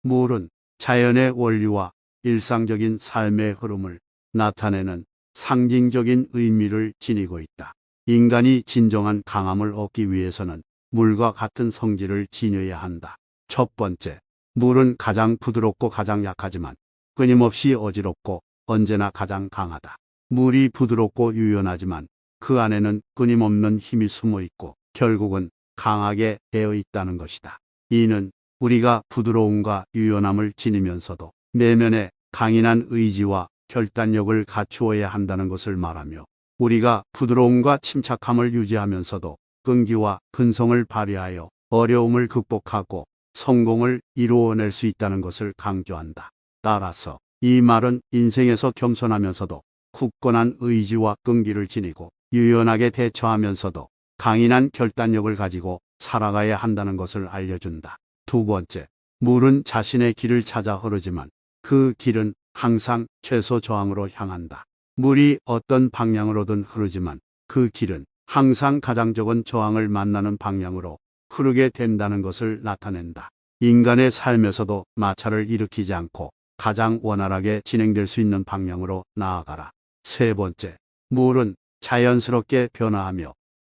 물은 자연의 원리와 일상적인 삶의 흐름을 나타내는 상징적인 의미를 지니고 있다. 인간이 진정한 강함을 얻기 위해서는 물과 같은 성질을 지녀야 한다. 첫 번째, 물은 가장 부드럽고 가장 약하지만 끊임없이 어지럽고 언제나 가장 강하다. 물이 부드럽고 유연하지만 그 안에는 끊임없는 힘이 숨어 있고 결국은 강하게 되어 있다는 것이다. 이는 우리가 부드러움과 유연함을 지니면서도 내면에 강인한 의지와 결단력을 갖추어야 한다는 것을 말하며, 우리가 부드러움과 침착함을 유지하면서도 끈기와 근성을 발휘하여 어려움을 극복하고 성공을 이루어낼 수 있다는 것을 강조한다. 따라서 이 말은 인생에서 겸손하면서도 굳건한 의지와 끈기를 지니고 유연하게 대처하면서도 강인한 결단력을 가지고 살아가야 한다는 것을 알려준다. 두 번째, 물은 자신의 길을 찾아 흐르지만 그 길은 항상 최소 저항으로 향한다. 물이 어떤 방향으로든 흐르지만 그 길은 항상 가장 적은 저항을 만나는 방향으로 흐르게 된다는 것을 나타낸다. 인간의 삶에서도 마찰을 일으키지 않고 가장 원활하게 진행될 수 있는 방향으로 나아가라. 세 번째, 물은 자연스럽게 변화하며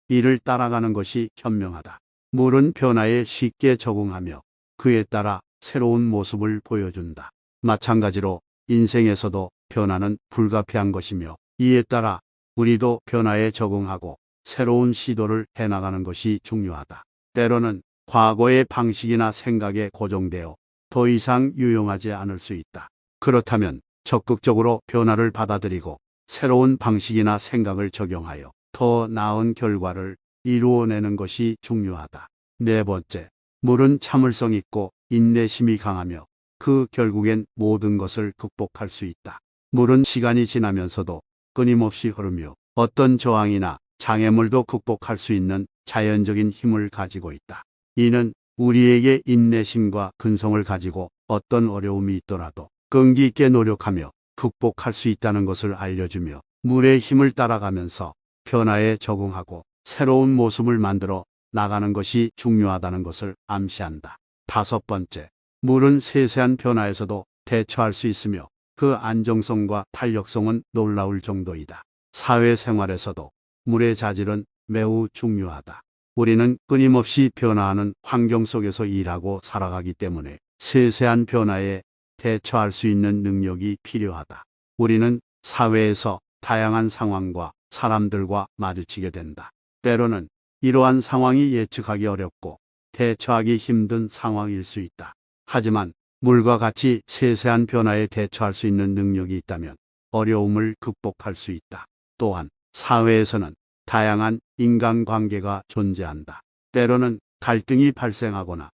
이를 따라가는 것이 현명하다. 물은 변화에 쉽게 적응하며 그에 따라 새로운 모습을 보여준다. 마찬가지로 인생에서도 변화는 불가피한 것이며 이에 따라 우리도 변화에 적응하고 새로운 시도를 해나가는 것이 중요하다. 때로는 과거의 방식이나 생각에 고정되어 더 이상 유용하지 않을 수 있다. 그렇다면 적극적으로 변화를 받아들이고 새로운 방식이나 생각을 적용하여 더 나은 결과를 이루어내는 것이 중요하다. 네 번째, 물은 참을성 있고 인내심이 강하며 그 결국엔 모든 것을 극복할 수 있다. 물은 시간이 지나면서도 끊임없이 흐르며 어떤 저항이나 장애물도 극복할 수 있는 자연적인 힘을 가지고 있다. 이는 우리에게 인내심과 근성을 가지고 어떤 어려움이 있더라도 끈기 있게 노력하며 극복할 수 있다는 것을 알려주며, 물의 힘을 따라가면서 변화에 적응하고 새로운 모습을 만들어 나가는 것이 중요하다는 것을 암시한다. 다섯 번째, 물은 세세한 변화에서도 대처할 수 있으며 그 안정성과 탄력성은 놀라울 정도이다. 사회생활에서도 물의 자질은 매우 중요하다. 우리는 끊임없이 변화하는 환경 속에서 일하고 살아가기 때문에 세세한 변화에 대처할 수 있는 능력이 필요하다. 우리는 사회에서 다양한 상황과 사람들과 마주치게 된다. 때로는 이러한 상황이 예측하기 어렵고 대처하기 힘든 상황일 수 있다. 하지만 물과 같이 세세한 변화에 대처할 수 있는 능력이 있다면 어려움을 극복할 수 있다. 또한 사회에서는 다양한 인간관계가 존재한다. 때로는 갈등이 발생하거나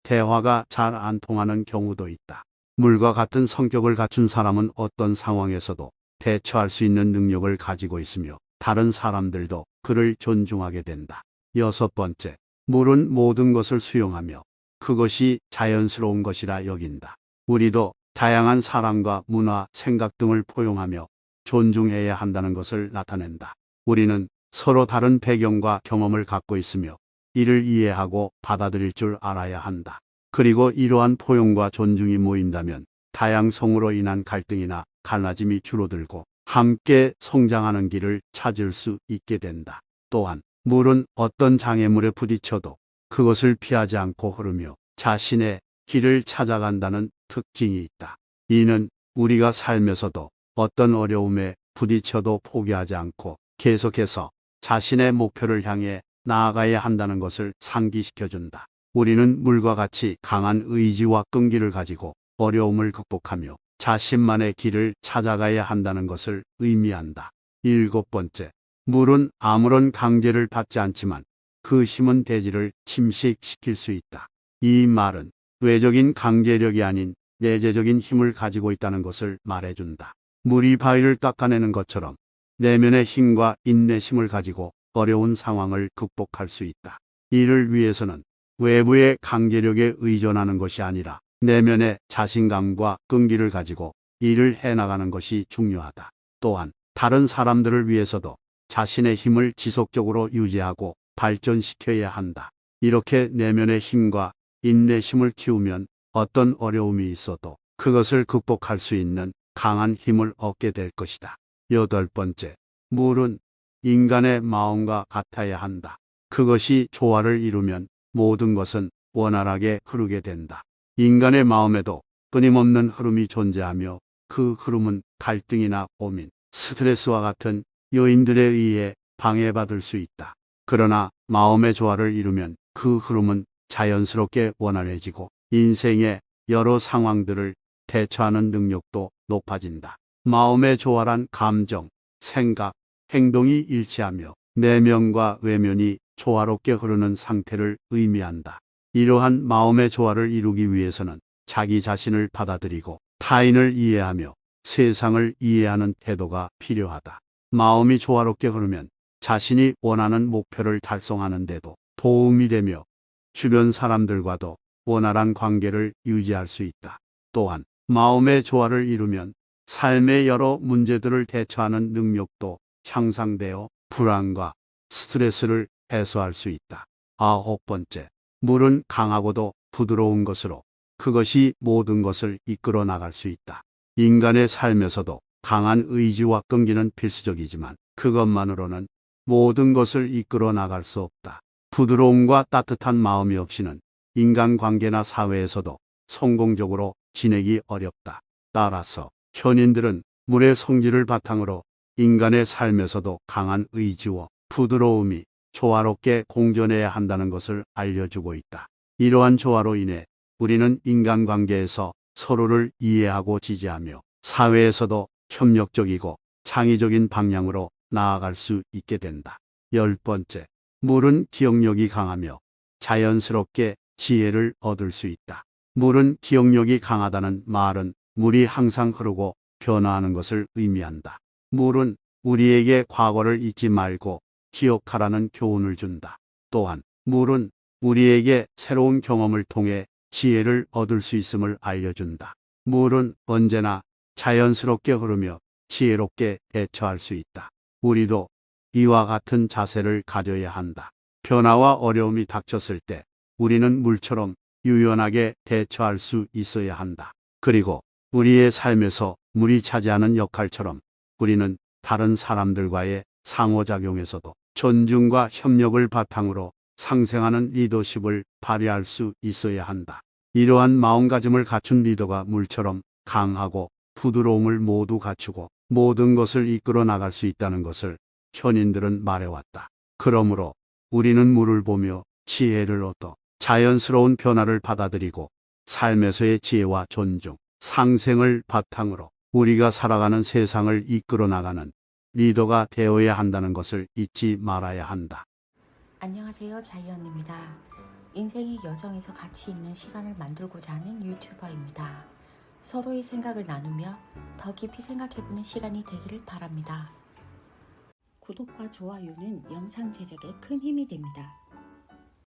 대화가 잘 안 통하는 경우도 있다. 물과 같은 성격을 갖춘 사람은 어떤 상황에서도 대처할 수 있는 능력을 가지고 있으며 다른 사람들도 그를 존중하게 된다. 여섯 번째, 물은 모든 것을 수용하며 그것이 자연스러운 것이라 여긴다. 우리도 다양한 사람과 문화, 생각 등을 포용하며 존중해야 한다는 것을 나타낸다. 우리는 서로 다른 배경과 경험을 갖고 있으며 이를 이해하고 받아들일 줄 알아야 한다. 그리고 이러한 포용과 존중이 모인다면 다양성으로 인한 갈등이나 갈라짐이 줄어들고 함께 성장하는 길을 찾을 수 있게 된다. 또한 물은 어떤 장애물에 부딪혀도 그것을 피하지 않고 흐르며 자신의 길을 찾아간다는 특징이 있다. 이는 우리가 삶에서도 어떤 어려움에 부딪혀도 포기하지 않고 계속해서 자신의 목표를 향해 나아가야 한다는 것을 상기시켜준다. 우리는 물과 같이 강한 의지와 끈기를 가지고 어려움을 극복하며 자신만의 길을 찾아가야 한다는 것을 의미한다. 일곱 번째, 물은 아무런 강제를 받지 않지만 그 힘은 대지를 침식시킬 수 있다. 이 말은 외적인 강제력이 아닌 내재적인 힘을 가지고 있다는 것을 말해준다. 물이 바위를 깎아내는 것처럼 내면의 힘과 인내심을 가지고 어려운 상황을 극복할 수 있다. 이를 위해서는 외부의 강제력에 의존하는 것이 아니라 내면의 자신감과 끈기를 가지고 일을 해나가는 것이 중요하다. 또한 다른 사람들을 위해서도 자신의 힘을 지속적으로 유지하고 발전시켜야 한다. 이렇게 내면의 힘과 인내심을 키우면 어떤 어려움이 있어도 그것을 극복할 수 있는 강한 힘을 얻게 될 것이다. 여덟 번째, 물은 인간의 마음과 같아야 한다. 그것이 조화를 이루면 모든 것은 원활하게 흐르게 된다. 인간의 마음에도 끊임없는 흐름이 존재하며 그 흐름은 갈등이나 고민, 스트레스와 같은 요인들에 의해 방해받을 수 있다. 그러나 마음의 조화를 이루면 그 흐름은 자연스럽게 원활해지고 인생의 여러 상황들을 대처하는 능력도 높아진다. 마음의 조화란 감정, 생각, 행동이 일치하며 내면과 외면이 조화롭게 흐르는 상태를 의미한다. 이러한 마음의 조화를 이루기 위해서는 자기 자신을 받아들이고 타인을 이해하며 세상을 이해하는 태도가 필요하다. 마음이 조화롭게 흐르면 자신이 원하는 목표를 달성하는 데도 도움이 되며 주변 사람들과도 원활한 관계를 유지할 수 있다. 또한 마음의 조화를 이루면 삶의 여러 문제들을 대처하는 능력도 향상되어 불안과 스트레스를 해소할 수 있다. 아홉 번째, 물은 강하고도 부드러운 것으로 그것이 모든 것을 이끌어 나갈 수 있다. 인간의 삶에서도 강한 의지와 끈기는 필수적이지만 그것만으로는 모든 것을 이끌어 나갈 수 없다. 부드러움과 따뜻한 마음이 없이는 인간관계나 사회에서도 성공적으로 지내기 어렵다. 따라서 현인들은 물의 성질을 바탕으로 인간의 삶에서도 강한 의지와 부드러움이 조화롭게 공존해야 한다는 것을 알려주고 있다. 이러한 조화로 인해 우리는 인간관계에서 서로를 이해하고 지지하며 사회에서도 협력적이고 창의적인 방향으로 나아갈 수 있게 된다. 열 번째, 물은 기억력이 강하며 자연스럽게 지혜를 얻을 수 있다. 물은 기억력이 강하다는 말은 물이 항상 흐르고 변화하는 것을 의미한다. 물은 우리에게 과거를 잊지 말고 기억하라는 교훈을 준다. 또한 물은 우리에게 새로운 경험을 통해 지혜를 얻을 수 있음을 알려준다. 물은 언제나 자연스럽게 흐르며 지혜롭게 대처할 수 있다. 우리도 이와 같은 자세를 가져야 한다. 변화와 어려움이 닥쳤을 때 우리는 물처럼 유연하게 대처할 수 있어야 한다. 그리고 우리의 삶에서 물이 차지하는 역할처럼 우리는 다른 사람들과의 상호작용에서도 존중과 협력을 바탕으로 상생하는 리더십을 발휘할 수 있어야 한다. 이러한 마음가짐을 갖춘 리더가 물처럼 강하고 부드러움을 모두 갖추고 모든 것을 이끌어 나갈 수 있다는 것을 현인들은 말해왔다. 그러므로 우리는 물을 보며 지혜를 얻어 자연스러운 변화를 받아들이고 삶에서의 지혜와 존중, 상생을 바탕으로 우리가 살아가는 세상을 이끌어 나가는 리더가 되어야 한다는 것을 잊지 말아야 한다. 안녕하세요, 자이언입니다. 인생의 여정에서 가치 있는 시간을 만들고자 하는 유튜버입니다. 서로의 생각을 나누며 더 깊이 생각해보는 시간이 되기를 바랍니다. 구독과 좋아요는 영상 제작에 큰 힘이 됩니다.